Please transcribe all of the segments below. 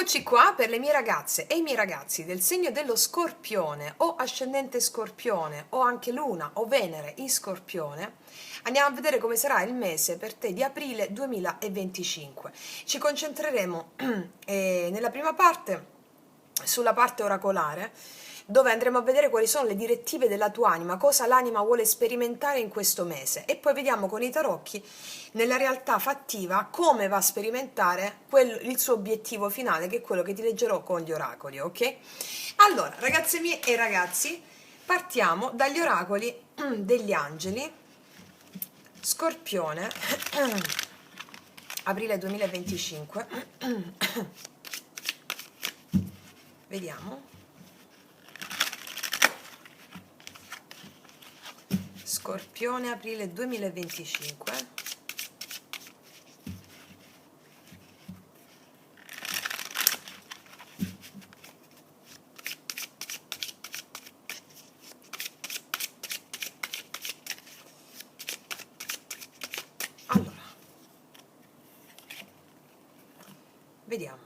Eccoci qua per le mie ragazze e i miei ragazzi del segno dello Scorpione o ascendente Scorpione o anche Luna o Venere in Scorpione. Andiamo a vedere come sarà il mese per te di aprile 2025. Ci concentreremo nella prima parte sulla parte oracolare, dove andremo a vedere quali sono le direttive della tua anima, cosa l'anima vuole sperimentare in questo mese, e poi vediamo con i tarocchi nella realtà fattiva come va a sperimentare il suo obiettivo finale, che è quello che ti leggerò con gli oracoli, ok? Allora, ragazze mie e ragazzi, partiamo dagli oracoli degli angeli. Scorpione, aprile 2025. Vediamo. Scorpione, aprile 2025. Allora, vediamo.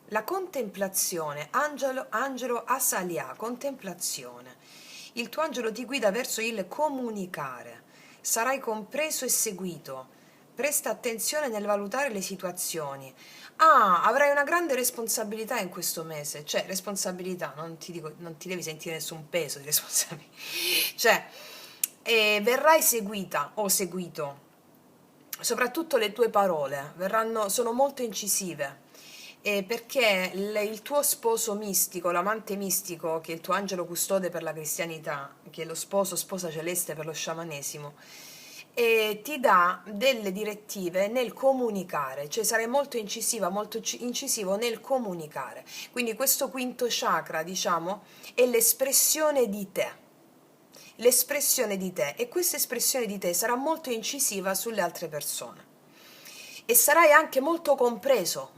La contemplazione, angelo Asalia, contemplazione. Il tuo angelo ti guida verso il comunicare. Sarai compreso e seguito. Presta attenzione nel valutare le situazioni. Ah, avrai una grande responsabilità in questo mese. Cioè, responsabilità, non ti dico, non ti devi sentire nessun peso di responsabilità. Cioè, verrai seguita o seguito. Soprattutto le tue parole sono molto incisive, perché il tuo sposo mistico, l'amante mistico, che è il tuo angelo custode per la cristianità, che è lo sposa celeste per lo sciamanesimo, ti dà delle direttive nel comunicare, cioè sarai molto incisiva, molto incisivo nel comunicare. Quindi questo quinto chakra, diciamo, è l'espressione di te. L'espressione di te, e questa espressione di te sarà molto incisiva sulle altre persone, e sarai anche molto compresa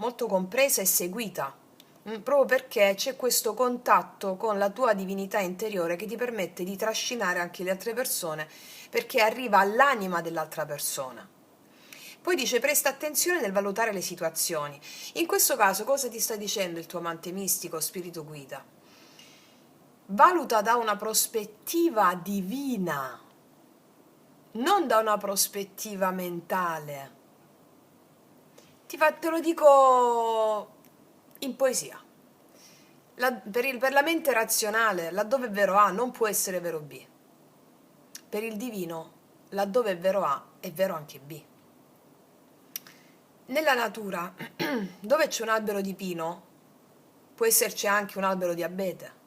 e seguita, proprio perché c'è questo contatto con la tua divinità interiore che ti permette di trascinare anche le altre persone, perché arriva all'anima dell'altra persona. Poi dice: presta attenzione nel valutare le situazioni. In questo caso cosa ti sta dicendo il tuo amante mistico, spirito guida? Valuta da una prospettiva divina, non da una prospettiva mentale. Te lo dico in poesia. Per la mente razionale, laddove è vero A non può essere vero B. Per il divino, laddove è vero A è vero anche B. Nella natura, dove c'è un albero di pino, può esserci anche un albero di abete.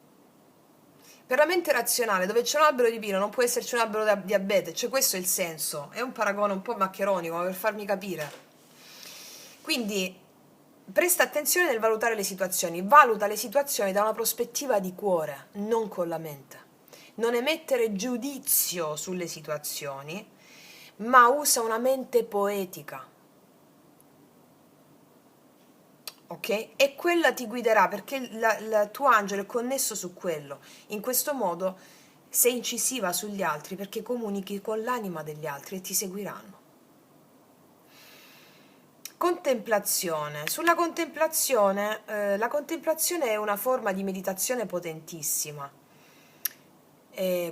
Per la mente razionale, dove c'è un albero di pino non può esserci un albero di abete, cioè questo è il senso, è un paragone un po' maccheronico, ma per farmi capire. Quindi presta attenzione nel valutare le situazioni, valuta le situazioni da una prospettiva di cuore, non con la mente. Non emettere giudizio sulle situazioni, ma usa una mente poetica. Ok? E quella ti guiderà, perché il tuo angelo è connesso su quello. In questo modo sei incisiva sugli altri, perché comunichi con l'anima degli altri e ti seguiranno. Contemplazione. Sulla contemplazione, la contemplazione è una forma di meditazione potentissima.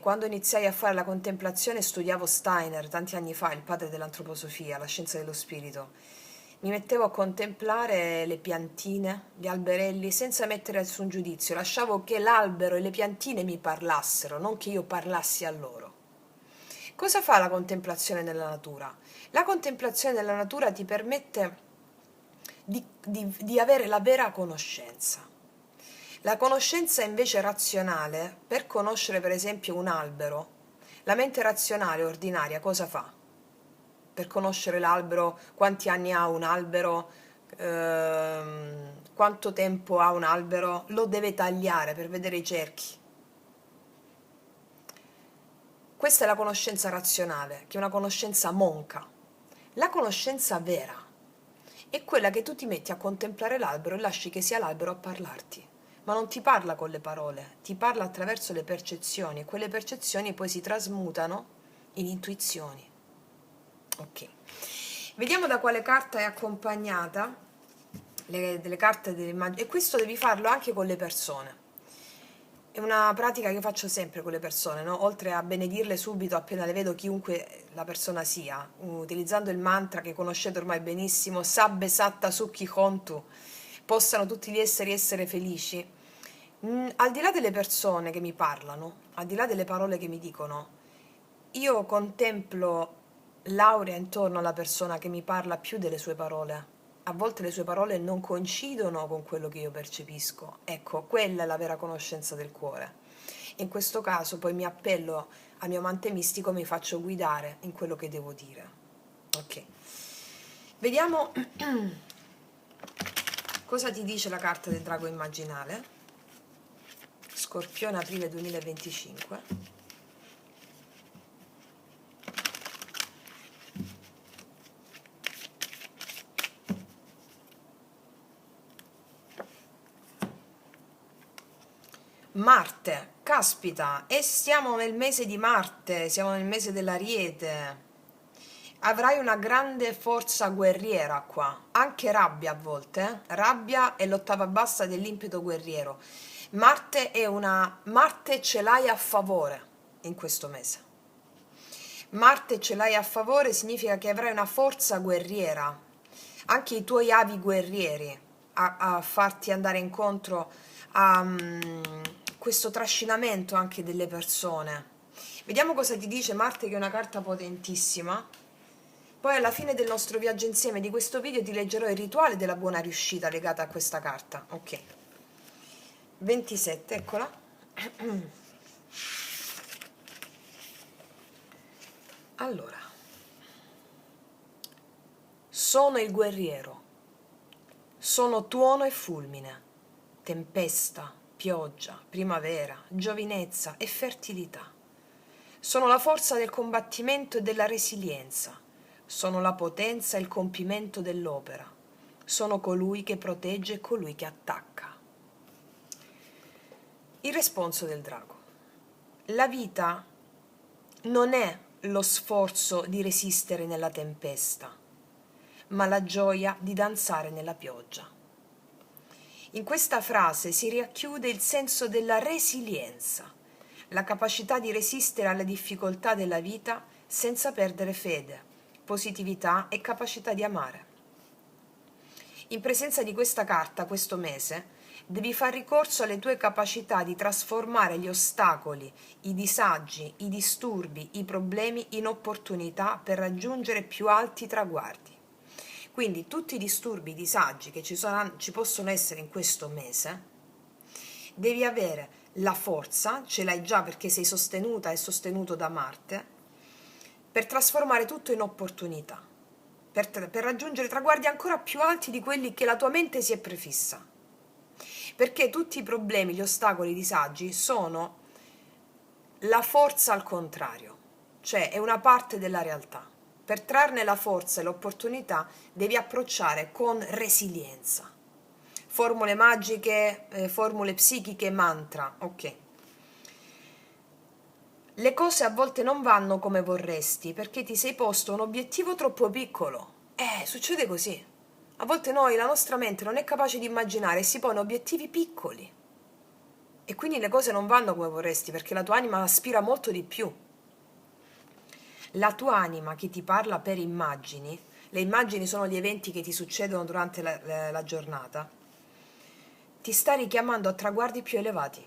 Quando iniziai a fare la contemplazione studiavo Steiner tanti anni fa, il padre dell'antroposofia, la scienza dello spirito. Mi mettevo a contemplare le piantine, gli alberelli, senza mettere nessun giudizio. Lasciavo che l'albero e le piantine mi parlassero, non che io parlassi a loro. Cosa fa la contemplazione nella natura? La contemplazione nella natura ti permette di avere la vera conoscenza. La conoscenza invece razionale, per conoscere per esempio un albero, la mente razionale ordinaria cosa fa? Per conoscere l'albero, quanti anni ha un albero, quanto tempo ha un albero, lo deve tagliare per vedere i cerchi. Questa è la conoscenza razionale, che è una conoscenza monca. La conoscenza vera è quella che tu ti metti a contemplare l'albero e lasci che sia l'albero a parlarti, ma non ti parla con le parole, ti parla attraverso le percezioni, e quelle percezioni poi si trasmutano in intuizioni. Ok, vediamo da quale carta è accompagnata delle carte dell'immagine, e questo devi farlo anche con le persone. È una pratica che faccio sempre con le persone, no? Oltre a benedirle subito appena le vedo, chiunque la persona sia, utilizzando il mantra che conoscete ormai benissimo, Sabbe Satta Sukhi Hontu, possano tutti gli esseri essere felici. Al di là delle persone che mi parlano, al di là delle parole che mi dicono, io contemplo l'aurea intorno alla persona che mi parla più delle sue parole. A volte le sue parole non coincidono con quello che io percepisco. Ecco, quella è la vera conoscenza del cuore. In questo caso poi mi appello al mio amante mistico e mi faccio guidare in quello che devo dire. Ok. Vediamo cosa ti dice la carta del drago immaginale. Scorpione, aprile 2025. Marte, caspita, e siamo nel mese di Marte, siamo nel mese dell'Ariete. Avrai una grande forza guerriera qua, anche rabbia a volte, rabbia è l'ottava bassa dell'impeto guerriero. Marte ce l'hai a favore in questo mese. Marte ce l'hai a favore significa che avrai una forza guerriera, anche i tuoi avi guerrieri a farti andare incontro a questo trascinamento anche delle persone. Vediamo cosa ti dice Marte, che è una carta potentissima. Poi alla fine del nostro viaggio insieme di questo video ti leggerò il rituale della buona riuscita legata a questa carta. Ok. 27, eccola. Allora, sono il guerriero, sono tuono e fulmine, tempesta, pioggia, primavera, giovinezza e fertilità. Sono la forza del combattimento e della resilienza, sono la potenza e il compimento dell'opera, sono colui che protegge e colui che attacca. Il responso del drago. La vita non è lo sforzo di resistere nella tempesta, ma la gioia di danzare nella pioggia. In questa frase si racchiude il senso della resilienza, la capacità di resistere alle difficoltà della vita senza perdere fede, positività e capacità di amare. In presenza di questa carta questo mese devi far ricorso alle tue capacità di trasformare gli ostacoli, i disagi, i disturbi, i problemi in opportunità per raggiungere più alti traguardi. Quindi tutti i disturbi, i disagi che ci possono essere in questo mese, devi avere la forza, ce l'hai già perché sei sostenuta e sostenuto da Marte, per trasformare tutto in opportunità, per raggiungere traguardi ancora più alti di quelli che la tua mente si è prefissa. Perché tutti i problemi, gli ostacoli, i disagi sono la forza al contrario, cioè è una parte della realtà. Per trarne la forza e l'opportunità devi approcciare con resilienza. Formule magiche, formule psichiche, mantra, ok. Le cose a volte non vanno come vorresti perché ti sei posto un obiettivo troppo piccolo. Succede così. A volte noi, la nostra mente non è capace di immaginare e si pone obiettivi piccoli. E quindi le cose non vanno come vorresti perché la tua anima aspira molto di più. La tua anima che ti parla per immagini, le immagini sono gli eventi che ti succedono durante la giornata, ti sta richiamando a traguardi più elevati,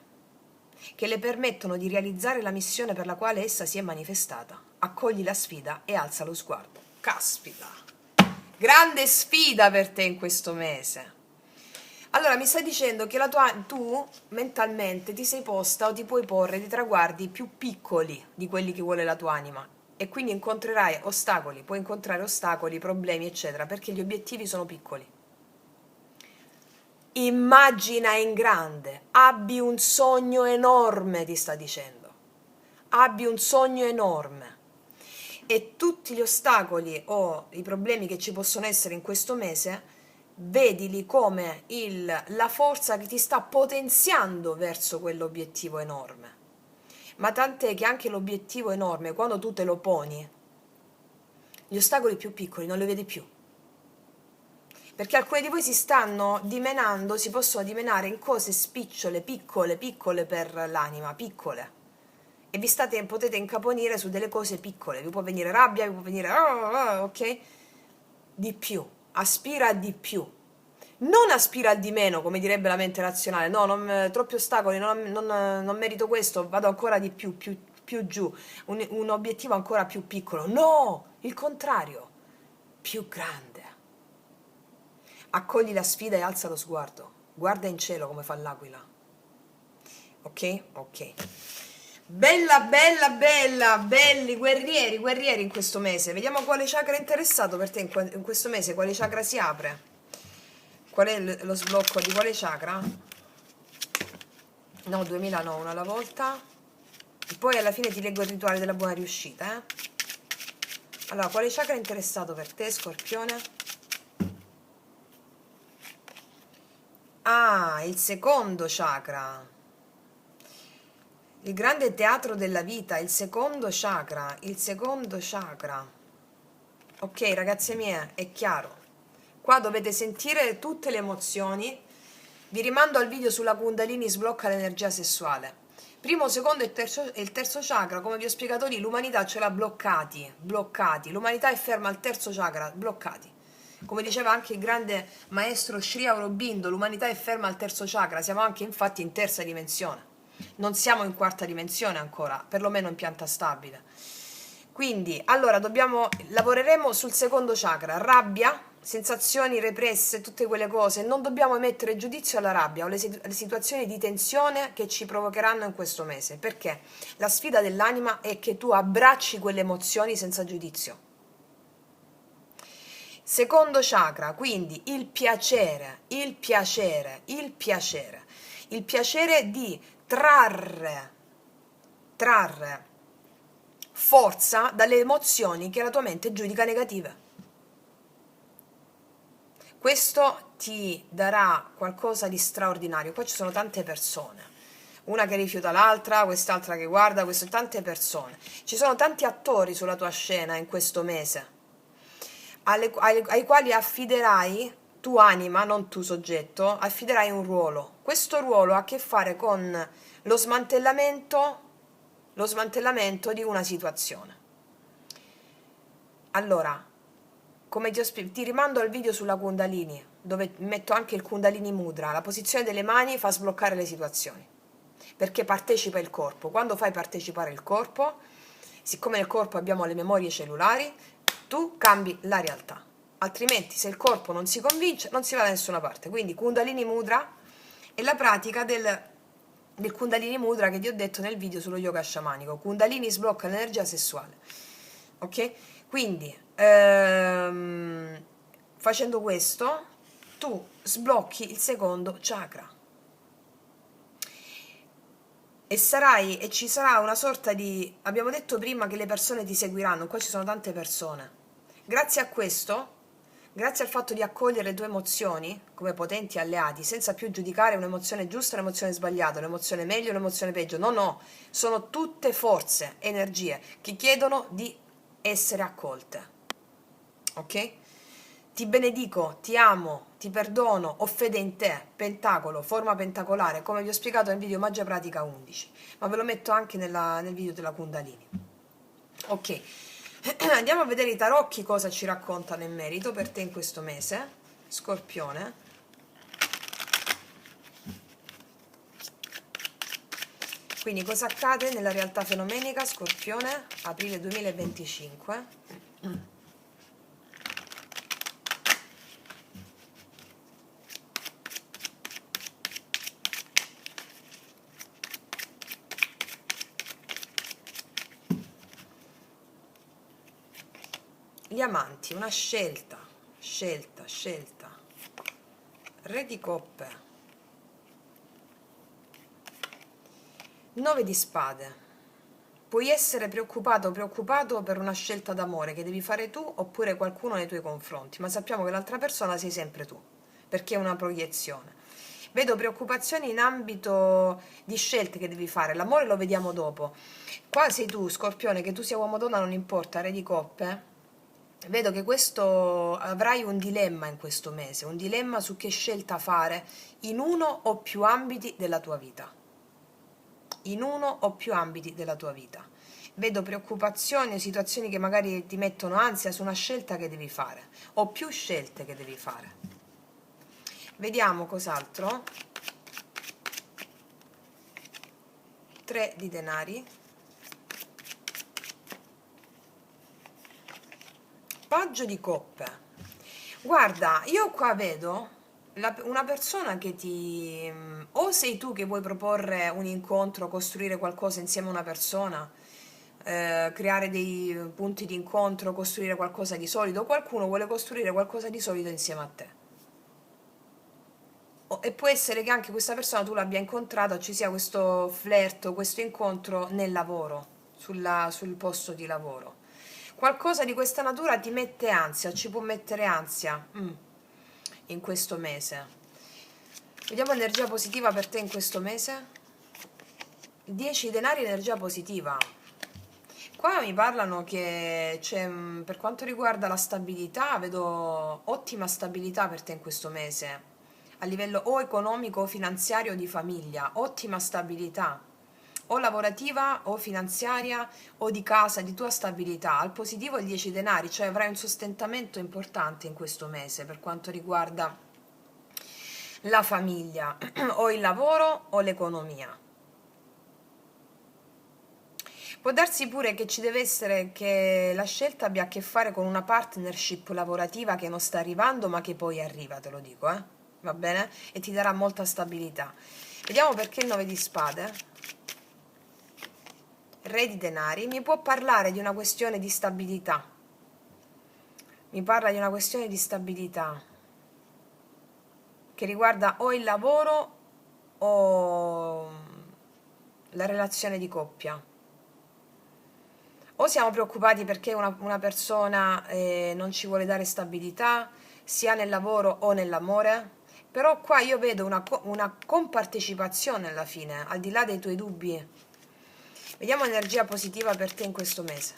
che le permettono di realizzare la missione per la quale essa si è manifestata. Accogli la sfida e alza lo sguardo. Caspita! Grande sfida per te in questo mese. Allora mi stai dicendo che tu mentalmente ti sei posta o ti puoi porre dei traguardi più piccoli di quelli che vuole la tua anima e quindi incontrerai ostacoli, puoi incontrare ostacoli, problemi, eccetera, perché gli obiettivi sono piccoli. Immagina in grande, abbi un sogno enorme, ti sta dicendo. Abbi un sogno enorme. E tutti gli ostacoli o i problemi che ci possono essere in questo mese, vedili come la forza che ti sta potenziando verso quell'obiettivo enorme. Ma tant'è che anche l'obiettivo enorme, quando tu te lo poni, gli ostacoli più piccoli non li vedi più. perché alcuni di voi si stanno dimenando, si possono dimenare in cose spicciole, piccole, piccole per l'anima, piccole. E potete incaponire su delle cose piccole, vi può venire rabbia, vi può venire ok? Di più, aspira a di più. Non aspira al di meno, come direbbe la mente razionale, no, troppi ostacoli, non merito questo, vado ancora di più, più giù, un obiettivo ancora più piccolo. No, il contrario, più grande. Accogli la sfida e alza lo sguardo, guarda in cielo come fa l'aquila. Ok? Ok. Bella, bella, bella, belli, guerrieri, guerrieri in questo mese. Vediamo quale chakra è interessato per te in questo mese, quale chakra si apre. Qual è lo sblocco di quale chakra? No, 2000 no, una alla volta. E poi alla fine ti leggo il rituale della buona riuscita, eh? Allora, quale chakra è interessato per te, Scorpione? Ah, il secondo chakra. Il grande teatro della vita, il secondo chakra, il secondo chakra. Ok, ragazze mie, è chiaro. Qua dovete sentire tutte le emozioni. Vi rimando al video sulla Kundalini sblocca l'energia sessuale. Primo, secondo e il terzo chakra, come vi ho spiegato lì, l'umanità ce l'ha bloccati, bloccati. L'umanità è ferma al terzo chakra, bloccati. Come diceva anche il grande maestro Sri Aurobindo, l'umanità è ferma al terzo chakra, siamo anche infatti in terza dimensione. Non siamo in quarta dimensione ancora, perlomeno in pianta stabile. Quindi, allora, lavoreremo sul secondo chakra, rabbia, sensazioni represse, tutte quelle cose. Non dobbiamo mettere giudizio alla rabbia o alle situazioni di tensione che ci provocheranno in questo mese, perché la sfida dell'anima è che tu abbracci quelle emozioni senza giudizio. Secondo chakra, quindi il piacere, il piacere, il piacere, il piacere di trarre forza dalle emozioni che la tua mente giudica negative. Questo ti darà qualcosa di straordinario. Qua ci sono tante persone, una che rifiuta l'altra, quest'altra che guarda, tante persone. Ci sono tanti attori sulla tua scena in questo mese, ai quali affiderai, tu anima, non tu soggetto, affiderai un ruolo. Questo ruolo ha a che fare con lo smantellamento di una situazione. Allora, come ti rimando al video sulla Kundalini, dove metto anche il Kundalini Mudra. La posizione delle mani fa sbloccare le situazioni, perché partecipa il corpo. Quando fai partecipare il corpo, siccome nel corpo abbiamo le memorie cellulari, tu cambi la realtà. Altrimenti, se il corpo non si convince, non si va da nessuna parte. Quindi Kundalini Mudra è la pratica del Kundalini Mudra che ti ho detto nel video sullo yoga sciamanico. Kundalini sblocca l'energia sessuale. Ok? Quindi, facendo questo, tu sblocchi il secondo chakra. E ci sarà una sorta di... Abbiamo detto prima che le persone ti seguiranno, qua ci sono tante persone. Grazie a questo, grazie al fatto di accogliere le tue emozioni come potenti alleati, senza più giudicare un'emozione giusta e un'emozione sbagliata, un'emozione meglio e un'emozione peggio. No, no, sono tutte forze, energie che chiedono di essere accolte. Ok? Ti benedico, ti amo, ti perdono, ho fede in te, pentacolo, forma pentacolare, come vi ho spiegato nel video Magia Pratica 11, ma ve lo metto anche nel video della Kundalini. Ok, andiamo a vedere i tarocchi cosa ci raccontano in merito per te in questo mese, Scorpione. Quindi cosa accade nella realtà fenomenica, Scorpione, aprile 2025. Gli amanti, una scelta, re di coppe, 9 di spade. Puoi essere preoccupato o preoccupato per una scelta d'amore che devi fare tu oppure qualcuno nei tuoi confronti, ma sappiamo che l'altra persona sei sempre tu, perché è una proiezione. Vedo preoccupazioni in ambito di scelte che devi fare, l'amore lo vediamo dopo. Qua sei tu, Scorpione, che tu sia uomo o donna non importa, re di coppe. Vedo che questo avrai un dilemma in questo mese, un dilemma su che scelta fare in uno o più ambiti della tua vita. In uno o più ambiti della tua vita. Vedo preoccupazioni o situazioni che magari ti mettono ansia su una scelta che devi fare, o più scelte che devi fare. Vediamo cos'altro. 3 di denari. Paggio di coppe. Guarda, io qua vedo una persona che ti... o sei tu che vuoi proporre un incontro, costruire qualcosa insieme a una persona, creare dei punti di incontro, costruire qualcosa di solido, o qualcuno vuole costruire qualcosa di solido insieme a te. E può essere che anche questa persona tu l'abbia incontrata, ci sia questo flirt, questo incontro nel lavoro, sul posto di lavoro. Qualcosa di questa natura ti mette ansia, ci può mettere ansia in questo mese. Vediamo energia positiva per te in questo mese. 10 denari, energia positiva. Qua mi parlano che c'è, per quanto riguarda la stabilità, vedo ottima stabilità per te in questo mese, a livello o economico o finanziario di famiglia, ottima stabilità, o lavorativa o finanziaria o di casa, di tua stabilità. Al positivo il 10 denari, cioè avrai un sostentamento importante in questo mese per quanto riguarda la famiglia o il lavoro o l'economia. Può darsi pure che ci deve essere che la scelta abbia a che fare con una partnership lavorativa che non sta arrivando ma che poi arriva, te lo dico, va bene? E ti darà molta stabilità. Vediamo perché il 9 di spade. Re di denari mi può parlare di una questione di stabilità. Mi parla di una questione di stabilità che riguarda o il lavoro o la relazione di coppia. O siamo preoccupati perché una persona non ci vuole dare stabilità, sia nel lavoro o nell'amore, però qua io vedo una compartecipazione alla fine, al di là dei tuoi dubbi. Vediamo energia positiva per te in questo mese.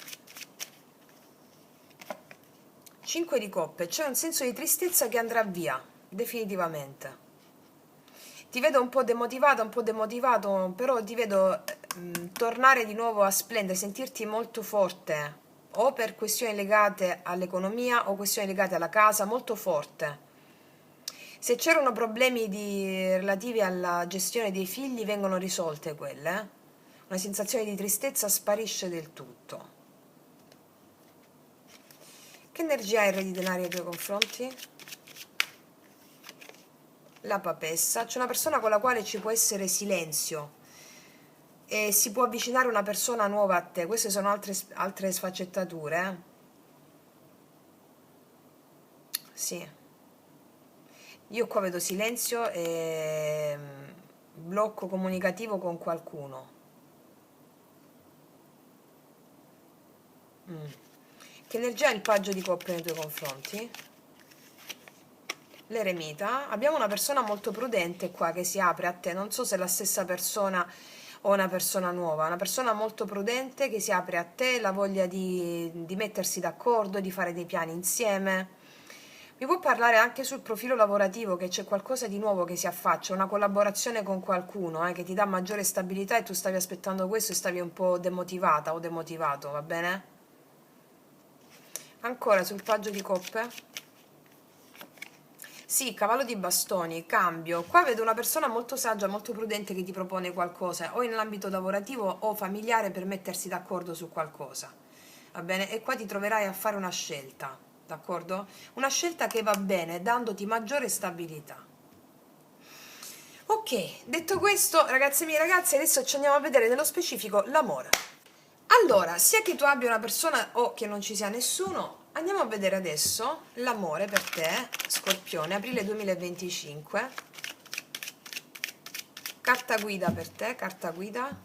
5 di coppe, c'è un senso di tristezza che andrà via, definitivamente. Ti vedo un po' demotivata, un po' demotivato, però ti vedo tornare di nuovo a splendere, sentirti molto forte, o per questioni legate all'economia o questioni legate alla casa, molto forte. Se c'erano problemi relativi alla gestione dei figli, vengono risolte quelle. Una sensazione di tristezza sparisce del tutto. Che energia hai il re di denari ai tuoi confronti? La papessa, c'è una persona con la quale ci può essere silenzio e si può avvicinare una persona nuova a te. Queste sono altre sfaccettature. Sì, io qua vedo silenzio e blocco comunicativo con qualcuno. Che energia ha il paggio di coppe nei tuoi confronti? L'eremita. Abbiamo una persona molto prudente qua che si apre a te, non so se è la stessa persona o una persona nuova, una persona molto prudente che si apre a te, la voglia di mettersi d'accordo, di fare dei piani insieme. Mi può parlare anche sul profilo lavorativo, che c'è qualcosa di nuovo che si affaccia, una collaborazione con qualcuno che ti dà maggiore stabilità e tu stavi aspettando questo e stavi un po' demotivata o demotivato, va bene? Ancora sul paggio di coppe. Sì, cavallo di bastoni, cambio. Qua vedo una persona molto saggia, molto prudente che ti propone qualcosa, o in ambito lavorativo o familiare per mettersi d'accordo su qualcosa. Va bene? E qua ti troverai a fare una scelta, d'accordo? Una scelta che va bene, dandoti maggiore stabilità. Ok, detto questo, ragazze mie ragazze, adesso ci andiamo a vedere nello specifico l'amore. Allora, sia che tu abbia una persona o che non ci sia nessuno, andiamo a vedere adesso l'amore per te, Scorpione, aprile 2025. Carta guida per te, carta guida.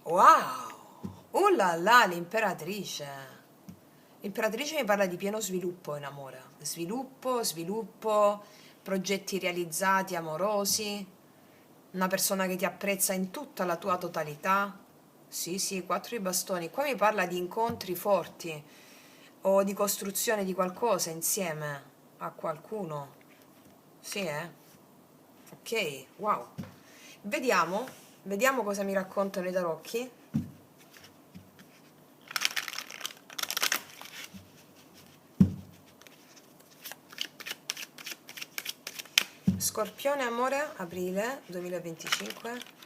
Wow! Oh là là, l'imperatrice. L'imperatrice mi parla di pieno sviluppo in amore. Sviluppo, sviluppo, progetti realizzati, amorosi, una persona che ti apprezza in tutta la tua totalità. Sì, sì, 4 di bastoni. Qua mi parla di incontri forti o di costruzione di qualcosa insieme a qualcuno. Sì, Ok, wow. Vediamo, vediamo cosa mi raccontano i tarocchi. Scorpione amore, aprile 2025.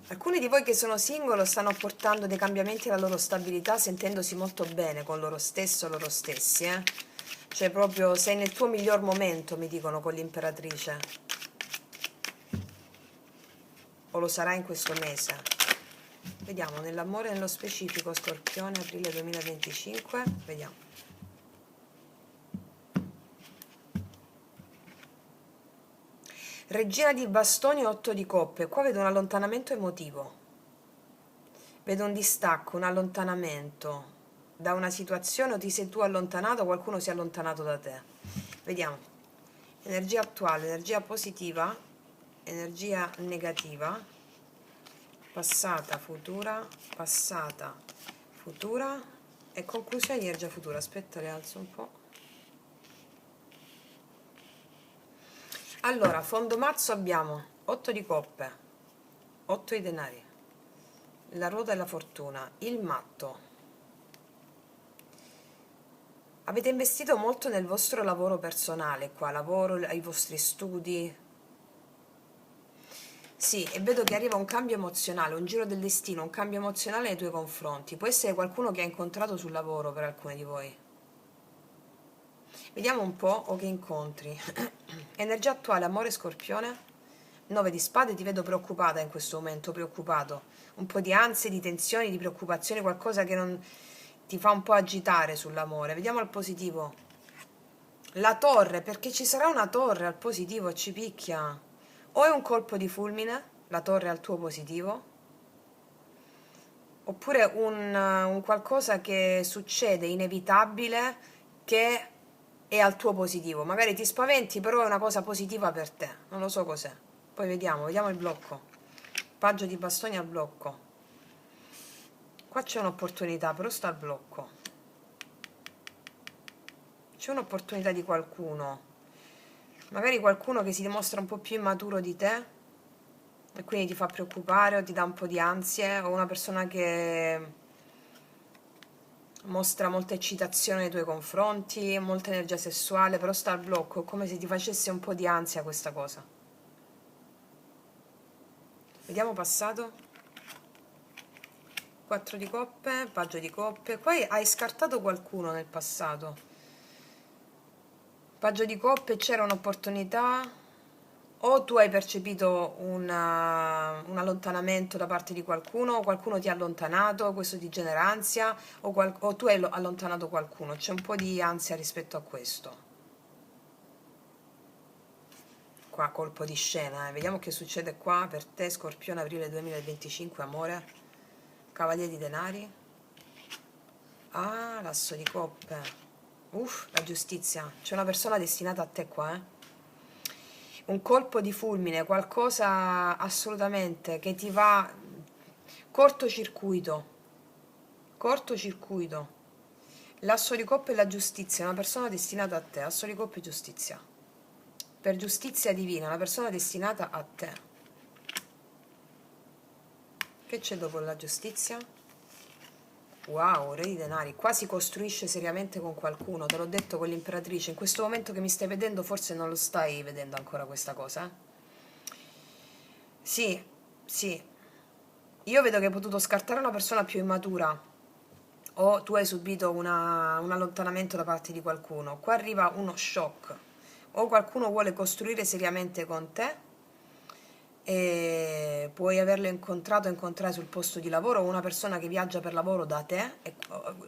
Alcuni di voi che sono single stanno portando dei cambiamenti alla loro stabilità, sentendosi molto bene con loro stesso o loro stessi, Cioè proprio sei nel tuo miglior momento, mi dicono con l'imperatrice. O lo sarà in questo mese. Vediamo, nell'amore nello specifico, Scorpione, aprile 2025. Vediamo. Regina di bastoni, 8 di coppe. Qua vedo un allontanamento emotivo. Vedo un distacco, un allontanamento da una situazione, o ti sei tu allontanato o qualcuno si è allontanato da te. Vediamo. Energia attuale, energia positiva, energia negativa, passata, futura e conclusione di energia futura. Aspetta, le alzo un po'. Allora, fondo mazzo abbiamo 8 di coppe, 8 di denari, la ruota della fortuna, il matto. Avete investito molto nel vostro lavoro personale qua, lavoro, ai vostri studi. Sì, e vedo che arriva un cambio emozionale, un giro del destino, un cambio emozionale nei tuoi confronti. Può essere qualcuno che hai incontrato sul lavoro per alcuni di voi. Vediamo un po' o che incontri. Energia attuale, amore Scorpione. 9 di spade, ti vedo preoccupata in questo momento, preoccupato. Un po' di ansie, di tensioni, di preoccupazioni, qualcosa che non ti fa un po' agitare sull'amore. Vediamo al positivo. La torre, perché ci sarà una torre al positivo e ci picchia. O è un colpo di fulmine, la torre al tuo positivo, oppure un qualcosa che succede, inevitabile, che è al tuo positivo. Magari ti spaventi, però è una cosa positiva per te. Non lo so cos'è. Poi vediamo il blocco. Paggio di bastoni al blocco. Qua c'è un'opportunità, però sta al blocco. C'è un'opportunità di qualcuno. Magari qualcuno che si dimostra un po' più immaturo di te e quindi ti fa preoccupare o ti dà un po' di ansie, o una persona che mostra molta eccitazione nei tuoi confronti, molta energia sessuale, però sta al blocco, è come se ti facesse un po' di ansia questa cosa. Vediamo passato. 4 di coppe, paggio di coppe. Qua hai scartato qualcuno nel passato. Paggio di coppe, c'era un'opportunità, o tu hai percepito un allontanamento da parte di qualcuno, o qualcuno ti ha allontanato, questo ti genera ansia, o tu hai allontanato qualcuno. C'è un po' di ansia rispetto a questo. Qua colpo di scena, vediamo che succede qua per te, Scorpione, aprile 2025, amore. Cavaliere di denari. Ah, l'asso di coppe. La giustizia. C'è una persona destinata a te qua, Un colpo di fulmine, qualcosa assolutamente che ti va. Cortocircuito. Cortocircuito. L'asso di coppe e la giustizia, una persona destinata a te. Asso di coppe e giustizia. Per giustizia divina, una persona destinata a te. Che c'è dopo la giustizia? Wow, re di denari. Qua si costruisce seriamente con qualcuno, te l'ho detto con l'imperatrice. In questo momento che mi stai vedendo forse non lo stai vedendo ancora questa cosa, Sì, sì. Io vedo che hai potuto scartare una persona più immatura, o tu hai subito un allontanamento da parte di qualcuno. Qua arriva uno shock. O qualcuno vuole costruire seriamente con te, e puoi averlo incontrato, incontrare sul posto di lavoro, o una persona che viaggia per lavoro da te,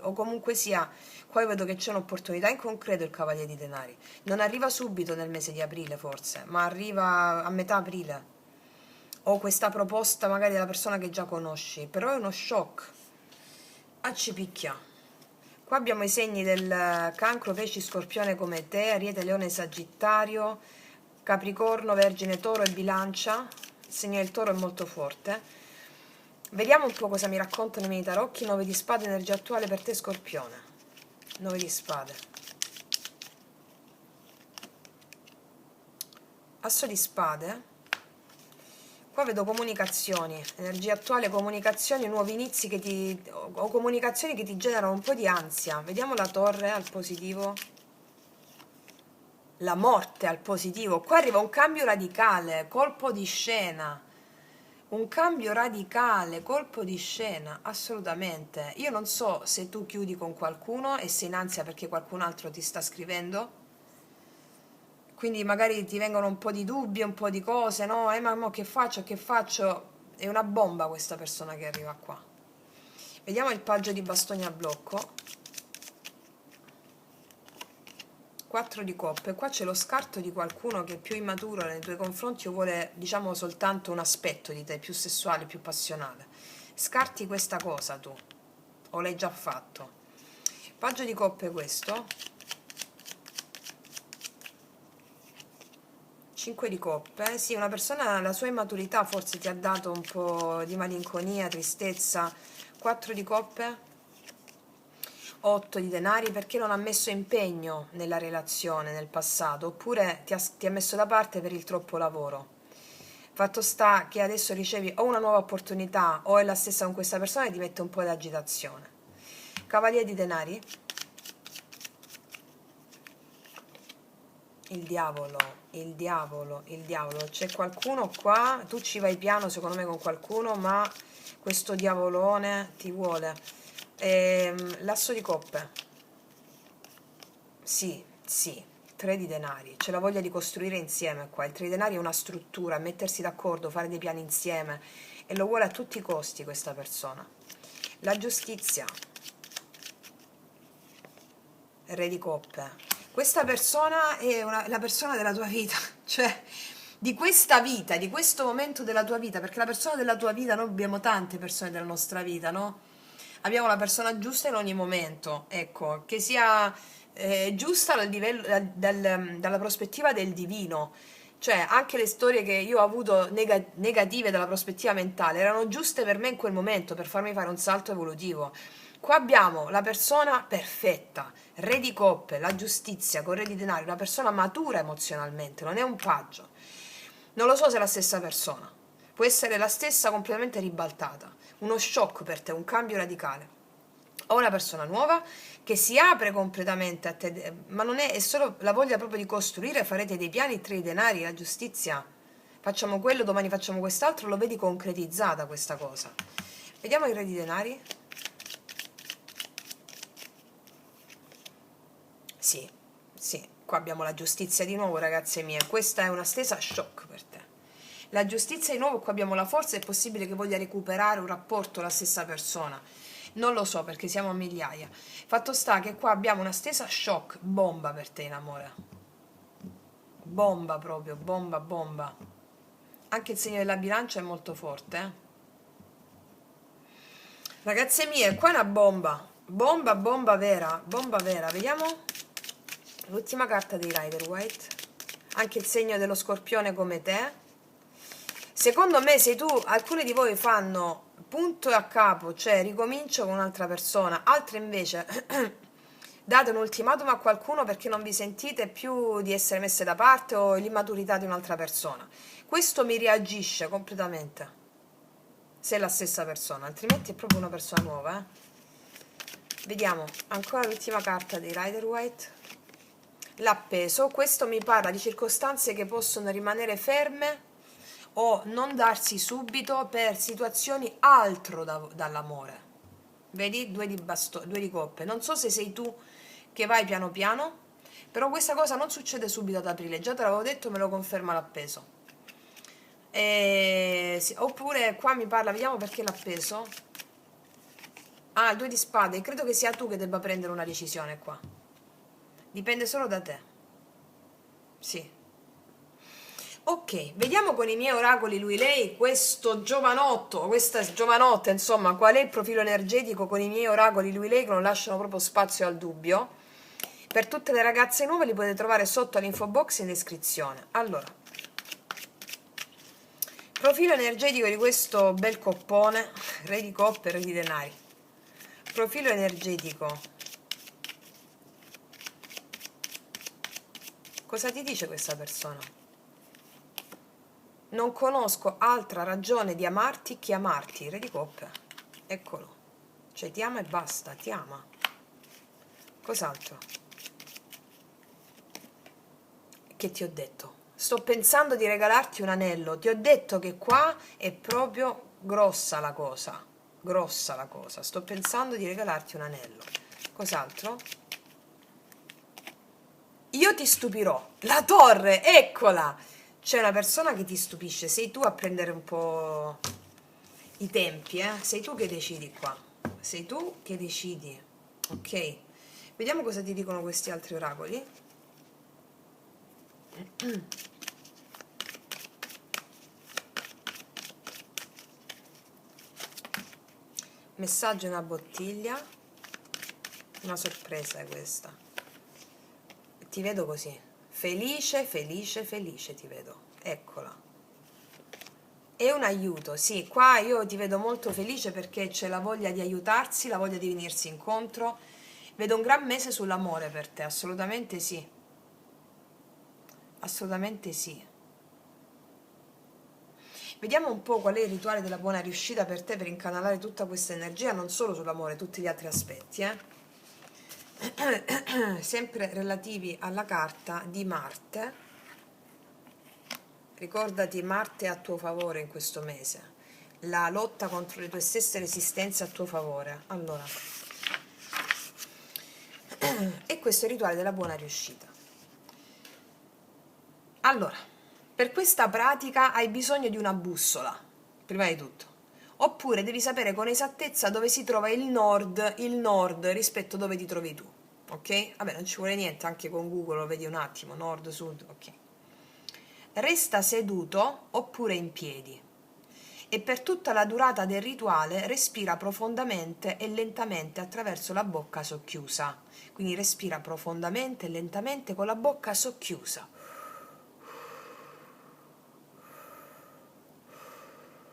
o comunque sia, qua io vedo che c'è un'opportunità in concreto. Il Cavaliere di Denari non arriva subito nel mese di aprile forse, ma arriva a metà aprile, o questa proposta magari della persona che già conosci, però è uno shock. Ci picchia. Qua abbiamo i segni del Cancro, Pesci, Scorpione come te, Ariete, Leone, Sagittario, Capricorno, Vergine, Toro e Bilancia. Il segno del Toro è molto forte. Vediamo un po' cosa mi raccontano i miei tarocchi. 9 di spade, energia attuale per te, Scorpione. 9 di spade. Asso di spade. Qua vedo comunicazioni, energia attuale, comunicazioni, nuovi inizi che o comunicazioni che ti generano un po' di ansia. Vediamo la torre al positivo. La morte al positivo. Qua arriva un cambio radicale, colpo di scena. Un cambio radicale, colpo di scena, assolutamente. Io non so se tu chiudi con qualcuno e sei in ansia perché qualcun altro ti sta scrivendo. Quindi magari ti vengono un po' di dubbi, un po' di cose, no? Ma mo che faccio, che faccio? È una bomba questa persona che arriva qua. Vediamo il paggio di bastoni a blocco. 4 di coppe. Qua c'è lo scarto di qualcuno che è più immaturo nei tuoi confronti o vuole, diciamo, soltanto un aspetto di te, più sessuale, più passionale. Scarti questa cosa tu, o l'hai già fatto. Paggio di coppe questo. 5 di coppe, sì, una persona, la sua immaturità forse ti ha dato un po' di malinconia, tristezza. 4 di coppe, 8 di denari, perché non ha messo impegno nella relazione nel passato, oppure ti ha messo da parte per il troppo lavoro. Fatto sta che adesso ricevi o una nuova opportunità o è la stessa con questa persona e ti mette un po' di agitazione. Cavaliere di denari. Il diavolo, il diavolo, il diavolo. C'è qualcuno qua, tu ci vai piano secondo me con qualcuno, ma questo diavolone ti vuole. L'asso di coppe. Sì, sì. 3 di denari. C'è la voglia di costruire insieme qua. Il 3 di denari è una struttura, mettersi d'accordo, fare dei piani insieme. E lo vuole a tutti i costi questa persona. La giustizia. Re di coppe. Questa persona è la persona della tua vita, cioè di questa vita, di questo momento della tua vita, perché la persona della tua vita, noi abbiamo tante persone della nostra vita, no? Abbiamo la persona giusta in ogni momento, ecco, che sia giusta dalla prospettiva del divino, cioè anche le storie che io ho avuto negative dalla prospettiva mentale erano giuste per me in quel momento, per farmi fare un salto evolutivo. Qua abbiamo la persona perfetta, re di coppe, la giustizia con re di denari, una persona matura emozionalmente, non è un paggio. Non lo so se è la stessa persona, può essere la stessa completamente ribaltata, uno shock per te, un cambio radicale. O una persona nuova che si apre completamente a te, ma non è solo la voglia proprio di costruire, farete dei piani, 3 denari, la giustizia, facciamo quello, domani facciamo quest'altro, lo vedi concretizzata questa cosa. Vediamo il re di denari. Sì, sì, qua abbiamo la giustizia di nuovo, ragazze mie. Questa è una stesa shock per te. La giustizia di nuovo, qua abbiamo la forza, è possibile che voglia recuperare un rapporto la stessa persona. Non lo so perché siamo a migliaia. Fatto sta che qua abbiamo una stesa shock, bomba per te in amore. Bomba proprio, bomba, bomba. Anche il segno della bilancia è molto forte, eh. Ragazze mie, qua è una bomba. Bomba, bomba vera, bomba vera. Vediamo l'ultima carta dei Rider White. Anche il segno dello scorpione come te. Secondo me se tu, alcuni di voi fanno punto e a capo, cioè ricomincio con un'altra persona, altre invece date un ultimatum a qualcuno perché non vi sentite più di essere messe da parte o l'immaturità di un'altra persona. Questo mi reagisce completamente, se è la stessa persona, altrimenti è proprio una persona nuova. Vediamo, ancora l'ultima carta dei Rider White. L'appeso, questo mi parla di circostanze che possono rimanere ferme o non darsi subito per situazioni altro dall'amore. Vedi? 2 di coppe. Non so se sei tu che vai piano piano, però questa cosa non succede subito ad aprile. Già te l'avevo detto, me lo conferma l'appeso. Sì, oppure qua mi parla, vediamo perché l'appeso. Ah, il 2 di spade. Credo che sia tu che debba prendere una decisione qua. Dipende solo da te. Sì. Ok, vediamo con i miei oracoli lui-lei, questo giovanotto, questa giovanotta, insomma, qual è il profilo energetico con i miei oracoli lui-lei che non lasciano proprio spazio al dubbio. Per tutte le ragazze nuove li potete trovare sotto all'info box in descrizione. Allora, profilo energetico di questo bel coppone, re di coppe, re di denari. Profilo energetico. Cosa ti dice questa persona? Non conosco altra ragione di amarti che amarti, re di coppe. Eccolo. Cioè ti ama e basta, ti ama. Cos'altro? Che ti ho detto? Sto pensando di regalarti un anello. Ti ho detto che qua è proprio grossa la cosa. Grossa la cosa. Sto pensando di regalarti un anello. Cos'altro? Io ti stupirò. La torre, eccola! C'è una persona che ti stupisce. Sei tu a prendere un po' i tempi, eh? Sei tu che decidi qua. Sei tu che decidi. Ok? Vediamo cosa ti dicono questi altri oracoli. Messaggio in una bottiglia. Una sorpresa è questa. Ti vedo così. Felice, felice, felice ti vedo. Eccola. È un aiuto, sì, qua io ti vedo molto felice perché c'è la voglia di aiutarsi, la voglia di venirsi incontro. Vedo un gran mese sull'amore per te, assolutamente sì. Assolutamente sì. Vediamo un po' qual è il rituale della buona riuscita per te per incanalare tutta questa energia, non solo sull'amore, tutti gli altri aspetti, sempre relativi alla carta di Marte. Ricordati, Marte è a tuo favore in questo mese. La lotta contro le tue stesse resistenze a tuo favore. Allora, e questo è il rituale della buona riuscita. Allora, per questa pratica hai bisogno di una bussola, prima di tutto. Oppure devi sapere con esattezza dove si trova il nord rispetto a dove ti trovi tu. Ok? Vabbè, non ci vuole niente, anche con Google lo vedi un attimo, nord, sud, ok. Resta seduto oppure in piedi e per tutta la durata del rituale respira profondamente e lentamente attraverso la bocca socchiusa. Quindi respira profondamente e lentamente con la bocca socchiusa.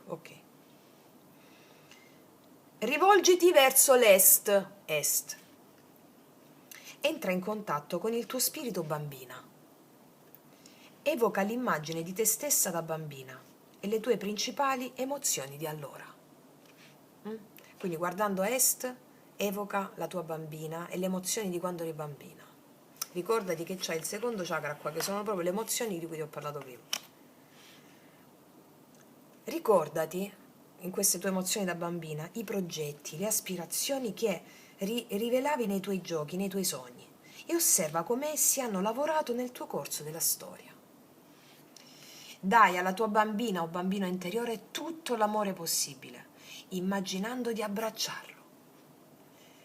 Ok. Rivolgiti verso l'est, est. Entra in contatto con il tuo spirito bambina. Evoca l'immagine di te stessa da bambina e le tue principali emozioni di allora. Quindi guardando a est, evoca la tua bambina e le emozioni di quando eri bambina. Ricordati che c'hai il secondo chakra qua, che sono proprio le emozioni di cui ti ho parlato prima. Ricordati, in queste tue emozioni da bambina, i progetti, le aspirazioni che rivelavi nei tuoi giochi, nei tuoi sogni, e osserva come essi hanno lavorato nel tuo corso della storia. Dai alla tua bambina o bambino interiore tutto l'amore possibile, immaginando di abbracciarlo.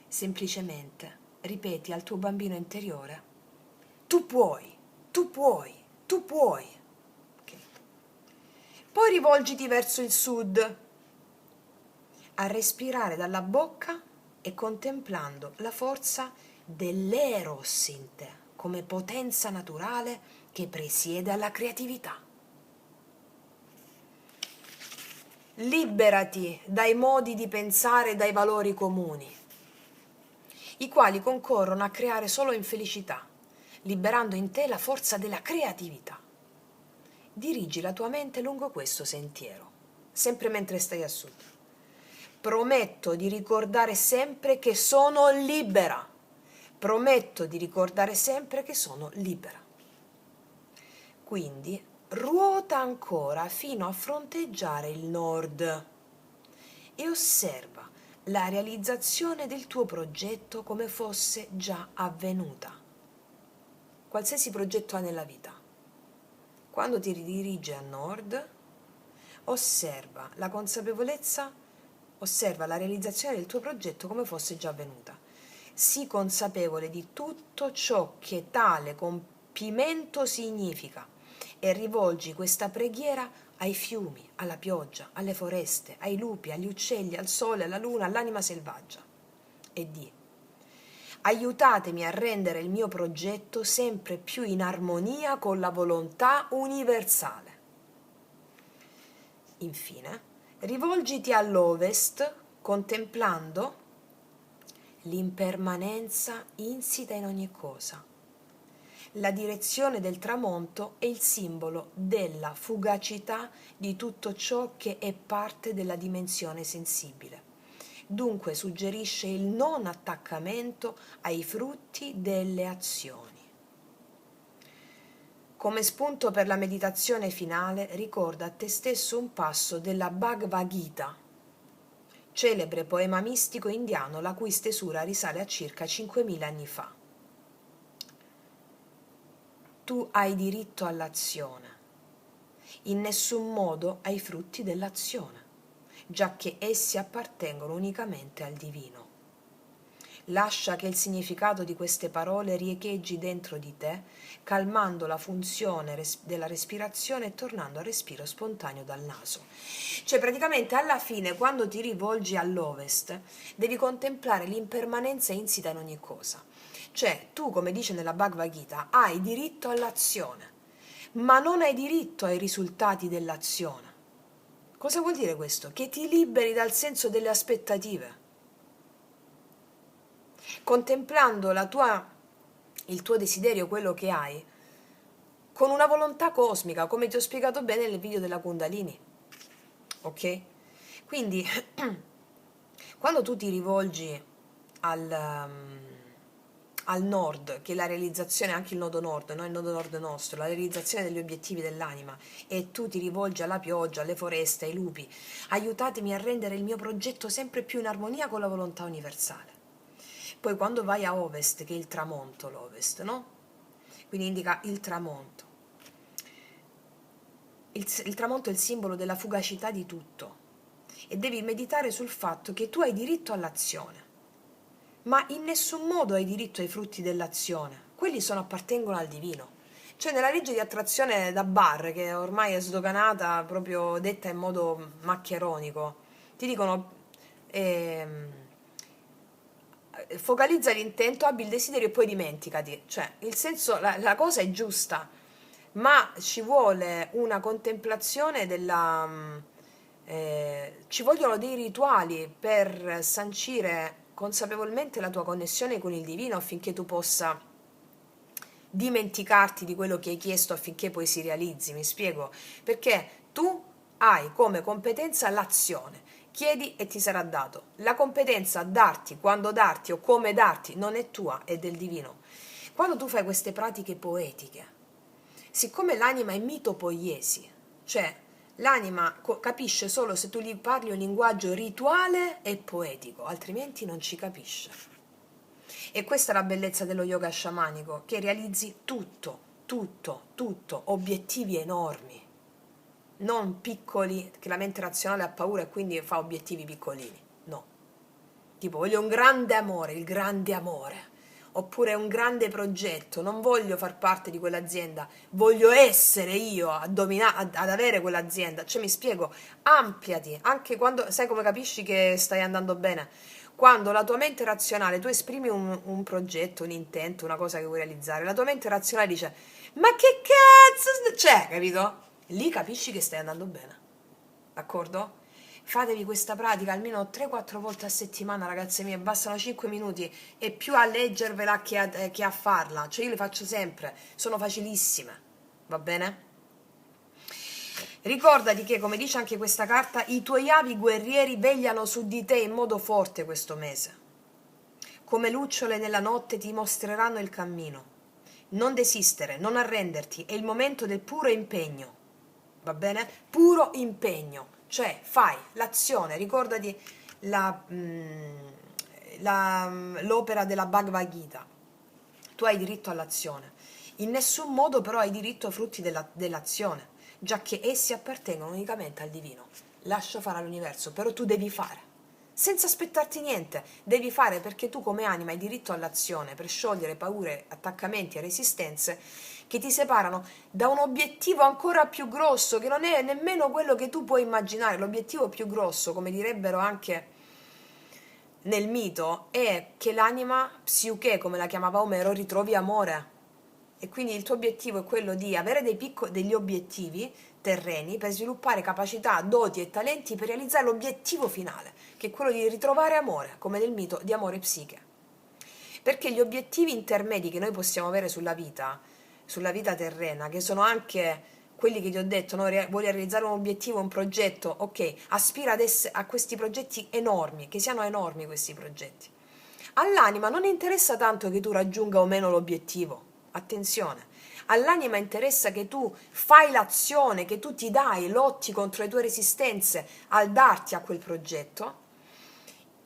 Semplicemente ripeti al tuo bambino interiore: tu puoi, tu puoi, tu puoi. Okay. Poi rivolgiti verso il sud, a respirare dalla bocca e contemplando la forza dell'eros in te, come potenza naturale che presiede alla creatività. Liberati dai modi di pensare e dai valori comuni, i quali concorrono a creare solo infelicità, liberando in te la forza della creatività. Dirigi la tua mente lungo questo sentiero, sempre mentre stai a sud. Prometto di ricordare sempre che sono libera. Prometto di ricordare sempre che sono libera. Quindi ruota ancora fino a fronteggiare il nord e osserva la realizzazione del tuo progetto come fosse già avvenuta. Qualsiasi progetto hai nella vita. Quando ti ridirigi a nord, osserva la consapevolezza, osserva la realizzazione del tuo progetto come fosse già avvenuta. Sii consapevole di tutto ciò che tale compimento significa e rivolgi questa preghiera ai fiumi, alla pioggia, alle foreste, ai lupi, agli uccelli, al sole, alla luna, all'anima selvaggia. E di: aiutatemi a rendere il mio progetto sempre più in armonia con la volontà universale. Infine, rivolgiti all'ovest contemplando l'impermanenza insita in ogni cosa. La direzione del tramonto è il simbolo della fugacità di tutto ciò che è parte della dimensione sensibile. Dunque suggerisce il non attaccamento ai frutti delle azioni. Come spunto per la meditazione finale, ricorda a te stesso un passo della Bhagavad Gita, celebre poema mistico indiano la cui stesura risale a circa 5.000 anni fa. Tu hai diritto all'azione, in nessun modo ai frutti dell'azione, giacché essi appartengono unicamente al divino. Lascia che il significato di queste parole riecheggi dentro di te, calmando la funzione della respirazione e tornando al respiro spontaneo dal naso. Cioè praticamente alla fine, quando ti rivolgi all'ovest, devi contemplare l'impermanenza insita in ogni cosa. Cioè tu, come dice nella Bhagavad Gita, hai diritto all'azione, ma non hai diritto ai risultati dell'azione. Cosa vuol dire questo? Che ti liberi dal senso delle aspettative. Contemplando il tuo desiderio, quello che hai, con una volontà cosmica, come ti ho spiegato bene nel video della Kundalini. Ok? Quindi, quando tu ti rivolgi al nord, che è la realizzazione, anche il nodo nord, no? Il nodo nord nostro, la realizzazione degli obiettivi dell'anima, e tu ti rivolgi alla pioggia, alle foreste, ai lupi, aiutatemi a rendere il mio progetto sempre più in armonia con la volontà universale. Poi quando vai a ovest, che è il tramonto, l'ovest, no? Quindi indica il tramonto. Il tramonto è il simbolo della fugacità di tutto e devi meditare sul fatto che tu hai diritto all'azione, ma in nessun modo hai diritto ai frutti dell'azione. Quelli appartengono al divino. Cioè nella legge di attrazione da bar, che ormai è sdoganata, proprio detta in modo maccheronico, ti dicono focalizza l'intento, abbi il desiderio e poi dimenticati. Cioè il senso, la cosa è giusta, ma ci vuole una contemplazione ci vogliono dei rituali per sancire consapevolmente la tua connessione con il divino, affinché tu possa dimenticarti di quello che hai chiesto, affinché poi si realizzi. Mi spiego? Perché tu hai come competenza l'azione, chiedi e ti sarà dato. La competenza a darti, quando darti o come darti non è tua, è del divino. Quando tu fai queste pratiche poetiche, siccome l'anima è mitopoiesi, cioè l'anima capisce solo se tu gli parli un linguaggio rituale e poetico, altrimenti non ci capisce. E questa è la bellezza dello yoga sciamanico, che realizzi tutto, obiettivi enormi, non piccoli, che la mente razionale ha paura e quindi fa obiettivi piccolini, no. Tipo, voglio un grande amore, il grande amore, oppure un grande progetto, non voglio far parte di quell'azienda, voglio essere io ad avere quell'azienda. Cioè, mi spiego, ampliati, anche quando, sai come capisci che stai andando bene? Quando la tua mente razionale, tu esprimi un progetto, un intento, una cosa che vuoi realizzare, la tua mente razionale dice, ma che cazzo c'è, capito? Lì capisci che stai andando bene, d'accordo? Fatevi questa pratica almeno 3-4 volte a settimana, ragazze mie, bastano 5 minuti, e più a leggervela che a farla. Cioè io le faccio sempre, sono facilissime, va bene? Ricordati che, come dice anche questa carta, i tuoi avi guerrieri vegliano su di te in modo forte questo mese. Come lucciole nella notte ti mostreranno il cammino. Non desistere, non arrenderti, è il momento del puro impegno, va bene? Puro impegno. Cioè fai l'azione, ricordati l'opera della Bhagavad Gita. Tu hai diritto all'azione, in nessun modo però hai diritto ai frutti dell'azione, già che essi appartengono unicamente al divino. Lascia fare all'universo, però tu devi fare. senza aspettarti niente. Devi fare perché tu come anima hai diritto all'azione per sciogliere paure, attaccamenti e resistenze che ti separano da un obiettivo ancora più grosso, che non è nemmeno quello che tu puoi immaginare. L'obiettivo più grosso, come direbbero anche nel mito, è che l'anima psiuche, come la chiamava Omero, ritrovi amore. E quindi il tuo obiettivo è quello di avere degli obiettivi terreni per sviluppare capacità, doti e talenti per realizzare l'obiettivo finale, che è quello di ritrovare amore, come nel mito di Amore e Psiche. Perché gli obiettivi intermedi che noi possiamo avere sulla vita terrena, che sono anche quelli che ti ho detto, no? Voglio realizzare un obiettivo, un progetto, ok, aspira a questi progetti enormi, che siano enormi questi progetti. All'anima non interessa tanto che tu raggiunga o meno l'obiettivo, attenzione, all'anima interessa che tu fai l'azione, che tu ti dai, lotti contro le tue resistenze al darti a quel progetto.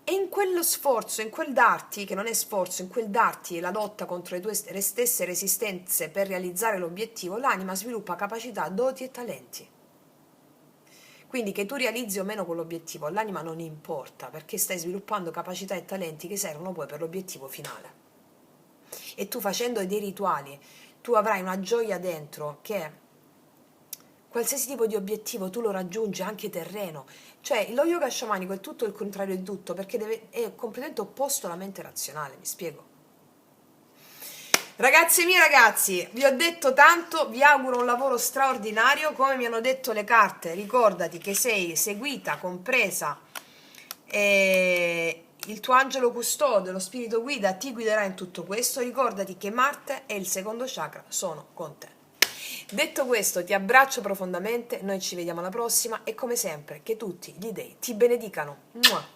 E in quello sforzo, in quel darti, che non è sforzo, in quel darti e la lotta contro le tue stesse resistenze per realizzare l'obiettivo, l'anima sviluppa capacità, doti e talenti. Quindi che tu realizzi o meno quell'obiettivo, all'anima non importa, perché stai sviluppando capacità e talenti che servono poi per l'obiettivo finale. E tu facendo dei rituali, tu avrai una gioia dentro che qualsiasi tipo di obiettivo tu lo raggiungi, anche terreno. Cioè, lo yoga sciamanico è tutto il contrario di tutto, perché è completamente opposto alla mente razionale, mi spiego. Ragazzi miei ragazzi, vi ho detto tanto, vi auguro un lavoro straordinario, come mi hanno detto le carte, ricordati che sei seguita, compresa, e il tuo angelo custode, lo spirito guida ti guiderà in tutto questo, ricordati che Marte e il secondo chakra sono con te. Detto questo, ti abbraccio profondamente, noi ci vediamo alla prossima e come sempre che tutti gli dei ti benedicano. Mua.